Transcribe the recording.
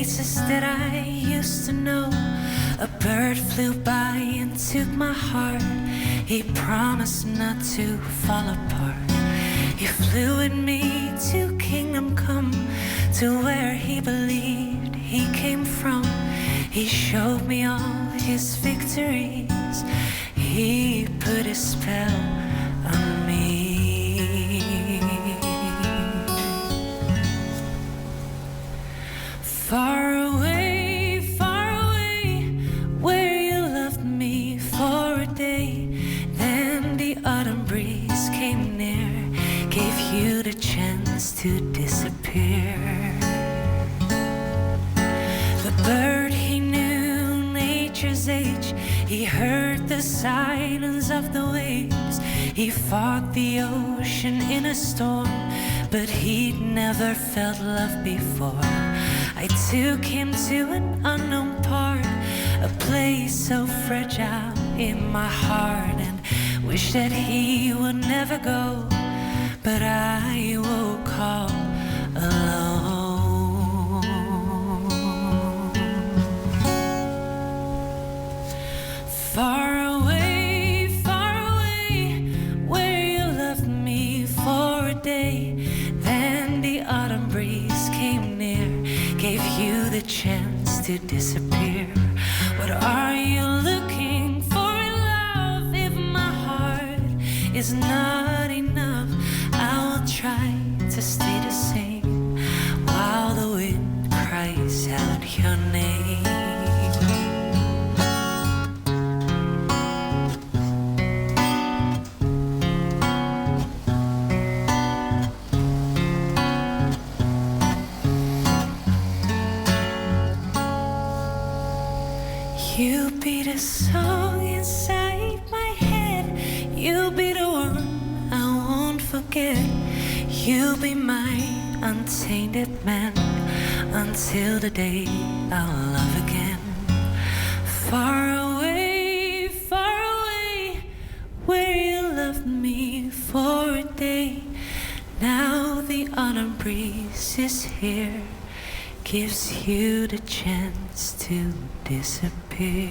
places that I used to know. A bird flew by and took my heart. He promised not to fall apart. He flew with me to kingdom come, to where he believed he came from. He showed me all his victories. He put a spell on me. Far away, where you loved me for a day. Then the autumn breeze came near, gave you the chance to disappear. The bird, he knew nature's age. He heard the silence of the waves. He fought the ocean in a storm, but he'd never felt love before. I took him to an unknown part, a place so fragile in my heart, and wished that he would never go. But I woke all alone. Far away, where you loved me for a day. Then the autumn breeze came near, gave you the chance to disappear. What are you looking for in love? If my heart is not enough, I will try to stay the same while the wind cries out your name. You be the song inside my head. You'll be the one I won't forget. You'll be my untainted man until the day I'll love again. Far away, where you loved me for a day. Now the autumn breeze is here, gives you the chance to disappear.